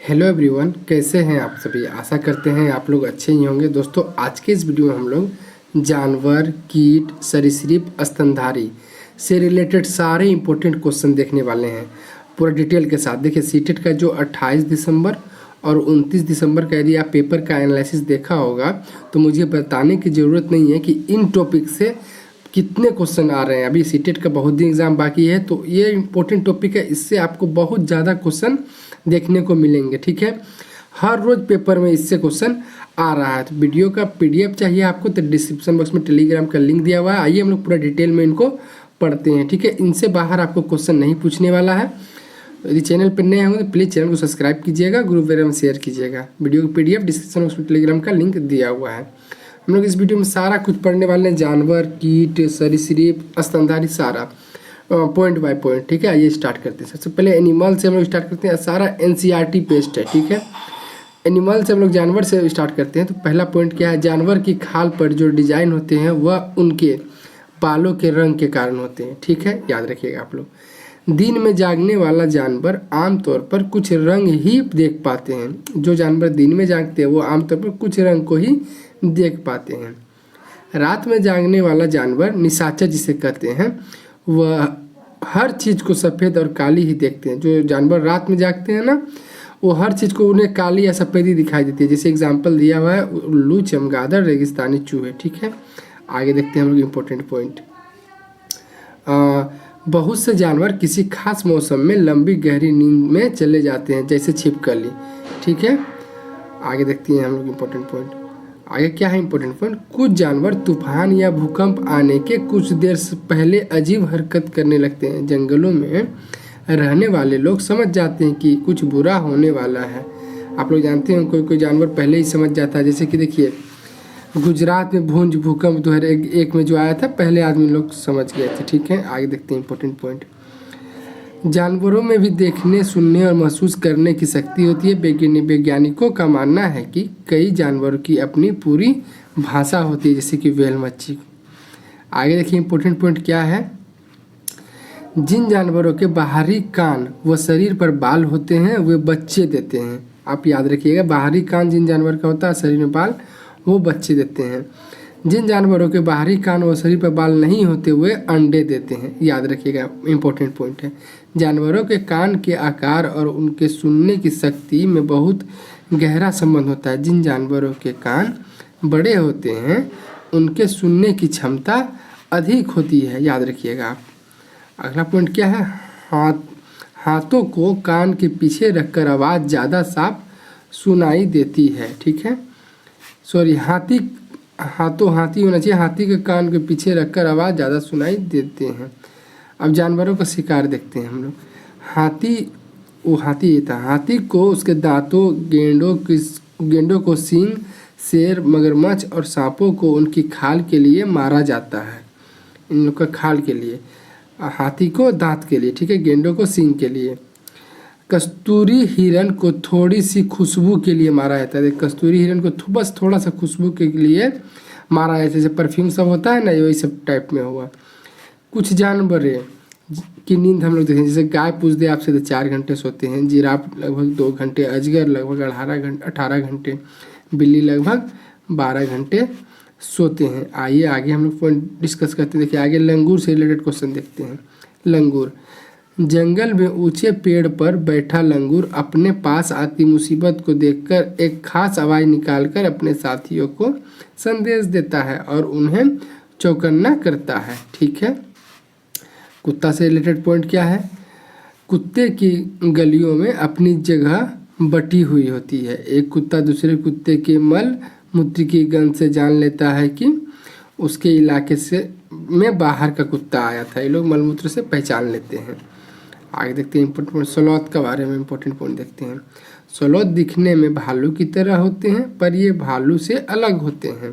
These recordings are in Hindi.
हेलो एवरीवन, कैसे हैं आप सभी। आशा करते हैं आप लोग अच्छे ही होंगे। दोस्तों, आज के इस वीडियो में हम लोग जानवर, कीट, सरीसृप, स्तनधारी से रिलेटेड सारे इंपॉर्टेंट क्वेश्चन देखने वाले हैं पूरा डिटेल के साथ। देखिए, सीटेट का जो 28 दिसंबर और 29 दिसंबर का यदि आप पेपर का एनालिसिस देखा होगा तो मुझे बताने की ज़रूरत नहीं है कि इन टॉपिक से कितने क्वेश्चन आ रहे हैं। अभी सीटेट का बहुत दिन एग्ज़ाम बाकी है, तो ये इंपॉर्टेंट टॉपिक है। इससे आपको बहुत ज़्यादा क्वेश्चन देखने को मिलेंगे। ठीक है, हर रोज़ पेपर में इससे क्वेश्चन आ रहा है। तो वीडियो का पीडीएफ चाहिए आपको तो डिस्क्रिप्शन बॉक्स में टेलीग्राम का लिंक दिया हुआ है। आइए हम लोग पूरा डिटेल में इनको पढ़ते हैं। ठीक है, इनसे बाहर आपको क्वेश्चन नहीं पूछने वाला है। यदि चैनल पर नए होंगे तो प्लीज़ चैनल को सब्सक्राइब कीजिएगा, ग्रुप वगैरह में शेयर कीजिएगा। वीडियो का पीडीएफ डिस्क्रिप्शन बॉक्स में टेलीग्राम का लिंक दिया हुआ है। हम लोग इस वीडियो में सारा कुछ पढ़ने वाले हैं, जानवर, कीट, सरीसृप, स्तनधारी, सारा पॉइंट बाय पॉइंट। ठीक है, आइए स्टार्ट करते हैं। सबसे पहले एनिमल से हम लोग स्टार्ट करते हैं। सारा एनसीईआरटी पेस्ट है। ठीक है, एनिमल से हम लोग जानवर से स्टार्ट करते हैं। तो पहला पॉइंट क्या है, जानवर की खाल पर जो डिजाइन होते हैं वह उनके बालों के रंग के कारण होते हैं। ठीक है, याद रखिएगा आप लोग। दिन में जागने वाला जानवर आमतौर पर कुछ रंग ही देख पाते हैं। जो जानवर दिन में जागते हैं वो आमतौर पर कुछ रंग को ही देख पाते हैं। रात में जागने वाला जानवर निशाचर जिसे कहते हैं वह हर चीज़ को सफ़ेद और काली ही देखते हैं। जो जानवर रात में जागते हैं ना, वो हर चीज़ को उन्हें काली या सफ़ेदी दिखाई देती है। जैसे एग्जांपल दिया हुआ है उल्लू, चमगादड़, रेगिस्तानी चूहे। ठीक है, आगे देखते हैं हम लोग इम्पोर्टेंट पॉइंट। बहुत से जानवर किसी खास मौसम में लंबी गहरी नींद में चले जाते हैं, जैसे छिपकली। ठीक है, आगे देखते हैं हम लोग इम्पोर्टेंट पॉइंट। आगे क्या है इम्पोर्टेंट पॉइंट, कुछ जानवर तूफान या भूकंप आने के कुछ देर से पहले अजीब हरकत करने लगते हैं। जंगलों में रहने वाले लोग समझ जाते हैं कि कुछ बुरा होने वाला है। आप लोग जानते हैं कोई कोई जानवर पहले ही समझ जाता है। जैसे कि देखिए, गुजरात में भूंज भूकंप 2001 में जो आया था, पहले आदमी लोग समझ गए थे। ठीक है, आगे देखते हैं इंपॉर्टेंट पॉइंट। जानवरों में भी देखने, सुनने और महसूस करने की शक्ति होती है। वैज्ञानिकों का मानना है कि कई जानवरों की अपनी पूरी भाषा होती है, जैसे कि व्हेल मच्छी। आगे देखिए इंपॉर्टेंट पॉइंट क्या है, जिन जानवरों के बाहरी कान व शरीर पर बाल होते हैं वे बच्चे देते हैं। आप याद रखिएगा, बाहरी कान जिन जानवर का होता है, शरीर में बाल, वो बच्चे देते हैं। जिन जानवरों के बाहरी कान व शरीर पर बाल नहीं होते वे अंडे देते हैं। याद रखिएगा, इंपॉर्टेंट पॉइंट है। जानवरों के कान के आकार और उनके सुनने की शक्ति में बहुत गहरा संबंध होता है। जिन जानवरों के कान बड़े होते हैं उनके सुनने की क्षमता अधिक होती है। याद रखिएगा आप। अगला पॉइंट क्या है, हाथों को कान के पीछे रखकर आवाज़ ज़्यादा साफ सुनाई देती है। ठीक है, सॉरी, हाथी होना चाहिए। हाथी के कान के पीछे रखकर आवाज़ ज़्यादा सुनाई देते हैं। अब जानवरों का शिकार देखते हैं हम लोग। हाथी ये था। हाथी को उसके दांतों, गेंडों को सींग, शेर, मगरमच्छ और सांपों को उनकी खाल के लिए मारा जाता है। इन लोग का खाल के लिए, हाथी को दांत के लिए, ठीक है, गेंडों को सींग के लिए। कस्तूरी हिरन को थोड़ी सी खुशबू के लिए मारा जाता है। कस्तूरी हिरन को बस थोड़ा सा खुशबू के लिए मारा जाता है। जैसे परफ्यूम सब होता है ना, वही सब टाइप में हुआ। कुछ जानवर की नींद हम लोग देखें, जैसे गाय पूछ दे आपसे तो 4 घंटे सोते हैं, जिराफ लगभग 2 घंटे, अजगर लगभग 18 घंटे, बिल्ली लगभग 12 घंटे सोते हैं। आइए आगे हम लोग पॉइंट डिस्कस करते हैं। देखिए आगे लंगूर से रिलेटेड क्वेश्चन देखते हैं। लंगूर, जंगल में ऊंचे पेड़ पर बैठा लंगूर अपने पास आती मुसीबत को देखकर एक खास आवाज़ निकालकर अपने साथियों को संदेश देता है और उन्हें चौकन्ना करता है। ठीक है, कुत्ता से रिलेटेड पॉइंट क्या है, कुत्ते की गलियों में अपनी जगह बटी हुई होती है। एक कुत्ता दूसरे कुत्ते के मल मूत्र की गंध से जान लेता है कि उसके इलाके से में बाहर का कुत्ता आया था। ये लोग मलमूत्र से पहचान लेते हैं। आगे देखते हैं इंपॉर्टेंट पॉइंट, स्लॉथ के बारे में इंपॉर्टेंट पॉइंट देखते हैं। स्लॉथ दिखने में भालू की तरह होते हैं, पर ये भालू से अलग होते हैं।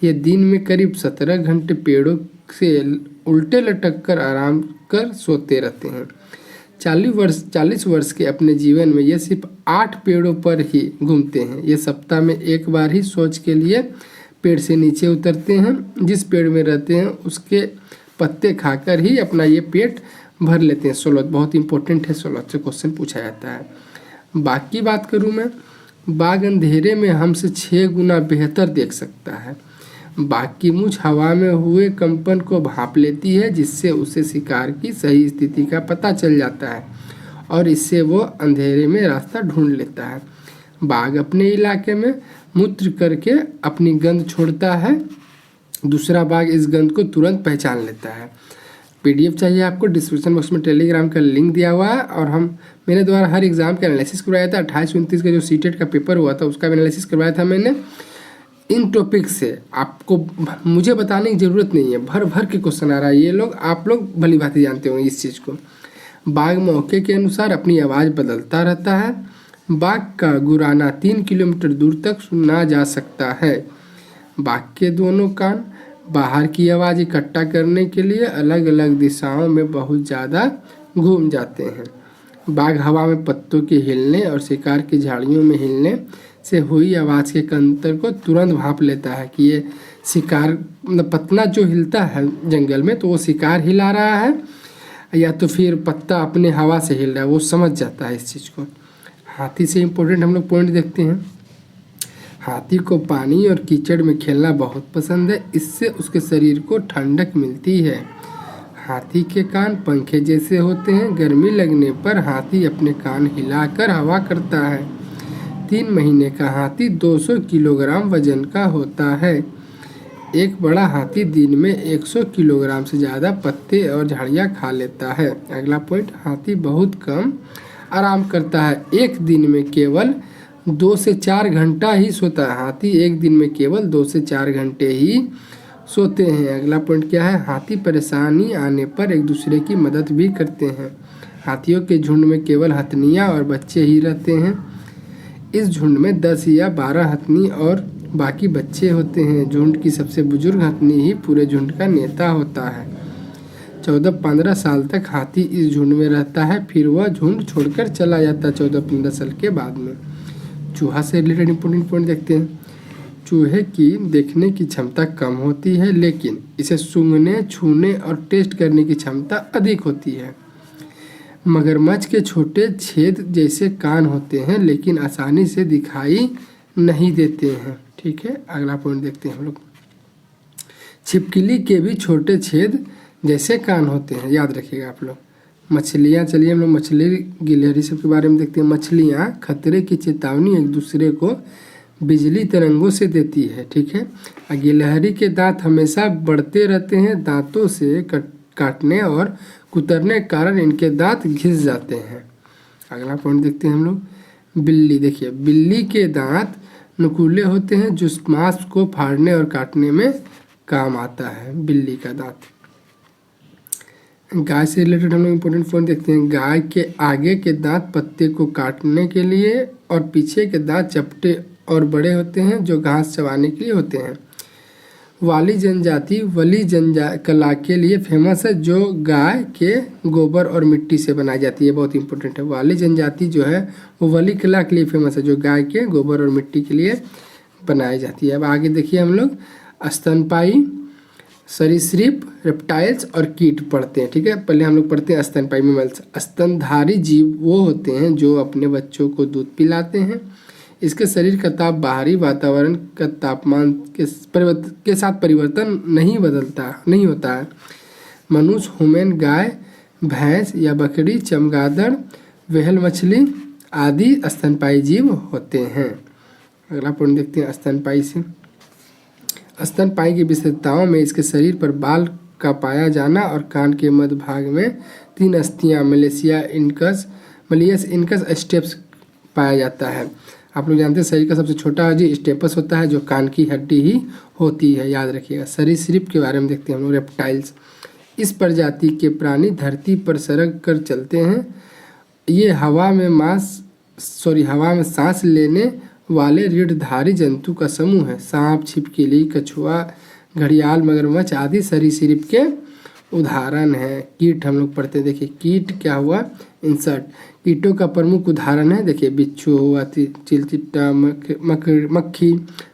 ये दिन में करीब 17 घंटे पेड़ों से उल्टे लटक कर आराम कर सोते रहते हैं। 40 वर्ष के अपने जीवन में ये सिर्फ 8 पेड़ों पर ही घूमते हैं। ये सप्ताह में एक बार ही सोच के लिए पेड़ से नीचे उतरते हैं। जिस पेड़ में रहते हैं उसके पत्ते खाकर ही अपना ये पेट भर लेते हैं। स्लॉथ बहुत इंपॉर्टेंट है, स्लॉथ से क्वेश्चन पूछा जाता है। बाघ की बात करूँ मैं, बाघ अंधेरे में हमसे 6 गुना बेहतर देख सकता है। बाघ की मूंछ हवा में हुए कंपन को भांप लेती है, जिससे उसे शिकार की सही स्थिति का पता चल जाता है और इससे वो अंधेरे में रास्ता ढूंढ लेता है। बाघ अपने इलाके में मूत्र करके अपनी गंध छोड़ता है, दूसरा बाघ इस गंध को तुरंत पहचान लेता है। पीडीएफ चाहिए आपको, डिस्क्रिप्शन बॉक्स में टेलीग्राम का लिंक दिया हुआ है। और मेरे द्वारा हर एग्जाम का एनालिसिस करवाया था। 28-29 का जो सीटेट का पेपर हुआ था उसका भी एनालिसिस करवाया था मैंने। इन टॉपिक से आपको मुझे बताने की ज़रूरत नहीं है, भर भर के क्वेश्चन आ रहा है। ये लोग आप लोग भली भांति जानते होंगे इस चीज़ को। बाघ मौके के अनुसार अपनी आवाज़ बदलता रहता है। बाघ का गुराना 3 किलोमीटर दूर तक सुना जा सकता है। बाघ के दोनों कान बाहर की आवाज़ इकट्ठा करने के लिए अलग अलग दिशाओं में बहुत ज़्यादा घूम जाते हैं। बाघ हवा में पत्तों के हिलने और शिकार की झाड़ियों में हिलने से हुई आवाज़ के अंतर को तुरंत भांप लेता है कि ये शिकार, मतलब पत्ता जो हिलता है जंगल में तो वो शिकार हिला रहा है या तो फिर पत्ता अपने हवा से हिल रहा है, वो समझ जाता है इस चीज़ को। हाथी से इम्पोर्टेंट हम लोग पॉइंट देखते हैं। हाथी को पानी और कीचड़ में खेलना बहुत पसंद है, इससे उसके शरीर को ठंडक मिलती है। हाथी के कान पंखे जैसे होते हैं, गर्मी लगने पर हाथी अपने कान हिलाकर हवा करता है। 3 महीने का हाथी 200 किलोग्राम वजन का होता है। एक बड़ा हाथी दिन में 100 किलोग्राम से ज़्यादा पत्ते और झाड़ियाँ खा लेता है। अगला पॉइंट, हाथी बहुत कम आराम करता है, एक दिन में केवल 2 से 4 घंटा ही सोता है। हाथी एक दिन में केवल 2 से 4 घंटे ही सोते हैं। अगला पॉइंट क्या है, हाथी परेशानी आने पर एक दूसरे की मदद भी करते हैं। हाथियों के झुंड में केवल हथनियाँ और बच्चे ही रहते हैं। इस झुंड में 10 या 12 हथनी और बाकी बच्चे होते हैं। झुंड की सबसे बुजुर्ग हथनी ही पूरे झुंड का नेता होता है। 14-15 साल तक हाथी इस झुंड में रहता है, फिर वह झुंड छोड़कर चला जाता है 14-15 साल के बाद में। चूहा से रिलेटेड इंपॉर्टेंट पॉइंट देखते हैं। चूहे की देखने की क्षमता कम होती है, लेकिन इसे सूंघने, छूने और टेस्ट करने की क्षमता अधिक होती है। मगरमच्छ के छोटे छेद जैसे कान होते हैं, लेकिन आसानी से दिखाई नहीं देते हैं। ठीक है, अगला पॉइंट देखते हैं हम लोग। छिपकली के भी छोटे छेद जैसे कान होते हैं, याद रखिएगा आप लोग। मछलियाँ, चलिए हम लोग मछली गिलहरी सब के बारे में देखते हैं। मछलियाँ खतरे की चेतावनी एक दूसरे को बिजली तरंगों से देती है। ठीक है, गिलहरी के दांत हमेशा बढ़ते रहते हैं। दांतों से काटने और कुतरने के कारण इनके दांत घिस जाते हैं। अगला पॉइंट देखते हैं हम लोग। बिल्ली, देखिए बिल्ली के दांत नुकीले होते हैं जो मांस को फाड़ने और काटने में काम आता है, बिल्ली का दांत। गाय से रिलेटेड हम लोग इम्पोर्टेंट पॉइंट देखते हैं। गाय के आगे के दांत पत्ते को काटने के लिए और पीछे के दांत चपटे और बड़े होते हैं जो घास चबाने के लिए होते हैं। वाली जनजाति वली कला के लिए फेमस है, जो गाय के गोबर और मिट्टी से बनाई जाती है। बहुत इंपॉर्टेंट है। वाली जनजाति जो है वो वली कला के लिए फेमस है, जो गाय के गोबर और मिट्टी के लिए बनाई जाती है। अब आगे देखिए हम लोग स्तनपायी, सरीसृप, रेप्टाइल्स और कीट पढ़ते हैं। ठीक है, पहले हम लोग पढ़ते हैं स्तनपायी मैमल्स। स्तनधारी जीव वो होते हैं जो अपने बच्चों को दूध पिलाते हैं। इसके शरीर का ताप बाहरी वातावरण का तापमान के साथ परिवर्तन नहीं होता है। मनुष्य, हुमन, गाय, भैंस या बकरी, चमगादड़, व्हेल मछली आदि स्तनपायी जीव होते हैं। अगला पॉइंट देखते हैं स्तनपायी से। स्तनपायी की विशेषताओं में इसके शरीर पर बाल का पाया जाना और कान के मध्य भाग में 3 अस्थियां मलियस इनकस स्टेप्स पाया जाता है। आप लोग जानते हैं शरीर का सबसे छोटा हड्डी स्टेपस होता है, जो कान की हड्डी ही होती है, याद रखिएगा। सरीसृप के बारे में देखते हैं हम लोग। रेप्टाइल्स, इस प्रजाति के प्राणी धरती पर सरक कर चलते हैं। ये हवा में सांस लेने वाले रीढ़धारी जंतु का समूह है। सांप, छिपकली, कछुआ, घड़ियाल, मगरमच्छ आदि सरीसृप के उदाहरण हैं। कीट हम लोग पढ़ते हैं। देखिए कीट क्या हुआ, इंसेक्ट। कीटों का प्रमुख उदाहरण है, देखिए बिच्छू हुआ, चिलचिट्टा, मक्खी,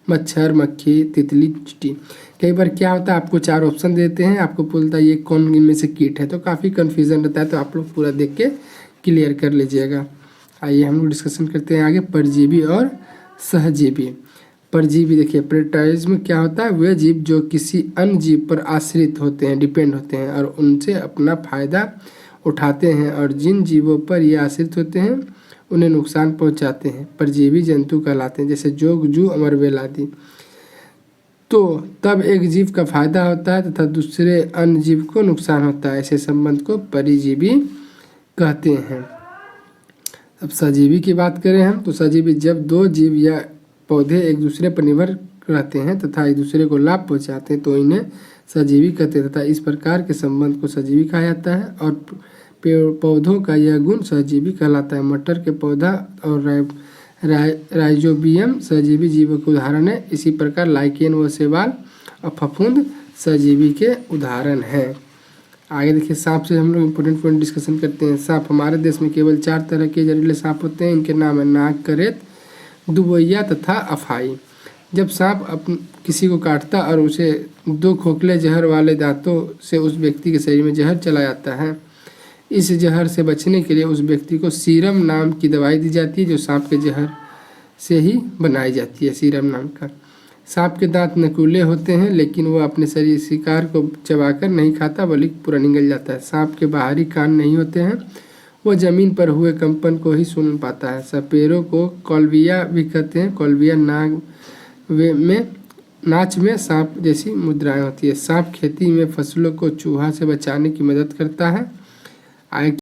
मच्छर, मक्खी, तितली, चींटी। कई बार क्या होता है, आपको 4 ऑप्शन देते हैं, आपको बोलता है ये कौन इनमें से कीट है, तो काफ़ी कन्फ्यूजन रहता है, तो आप लोग पूरा देख के क्लियर कर लीजिएगा। आइए हम लोग डिस्कशन करते हैं आगे परजीवी और सहजीवी। परजीवी देखिए, पैराटाइज में क्या होता है, वे जीव जो किसी अन्य जीव पर आश्रित होते हैं, डिपेंड होते हैं और उनसे अपना फायदा उठाते हैं, और जिन जीवों पर ये आश्रित होते हैं उन्हें नुकसान पहुंचाते हैं, परजीवी जंतु कहलाते हैं, जैसे जोग, जू, अमरबेल आदि। तो तब एक जीव का फायदा होता है तथा दूसरे अन्य जीव को नुकसान होता है, ऐसे संबंध को परिजीवी कहते हैं। अब सजीवी की बात करें हम, तो सजीवी जब दो जीव या पौधे एक दूसरे पर निर्भर रहते हैं तथा एक दूसरे को लाभ पहुंचाते हैं तो इन्हें सजीवी कहते हैं, तथा इस प्रकार के संबंध को सजीवी कहा जाता है। और पेड़ पौधों का यह गुण सहजीवी कहलाता है। मटर के पौधा और राइजोबियम सहजीवी जीवों के उदाहरण है। इसी प्रकार लाइकेन व शैवाल और फफूंद सहजीवी के उदाहरण हैं। आगे देखिए, सांप से हम लोग इम्पोर्टेंट पॉइंट डिस्कशन करते हैं। सांप, हमारे देश में केवल 4 तरह के जहरीले सांप होते हैं। इनके नाम है नाग, करेत, दुबैया तथा अफाई। जब सांप किसी को काटता और उसे 2 खोखले जहर वाले दांतों से उस व्यक्ति के शरीर में जहर चला जाता है। इस जहर से बचने के लिए उस व्यक्ति को सीरम नाम की दवाई दी जाती है, जो सांप के जहर से ही बनाई जाती है, सीरम नाम का। सांप के दांत नकुले होते हैं, लेकिन वह अपने शरीर शिकार को चबाकर नहीं खाता बल्कि पूरा निगल जाता है। सांप के बाहरी कान नहीं होते हैं, वह जमीन पर हुए कंपन को ही सुन पाता है। सपेरों को कौल्विया भी कहते हैं। कौल्विया नाच में सांप जैसी मुद्राएं होती है। सांप खेती में फसलों को चूहा से बचाने की मदद करता है।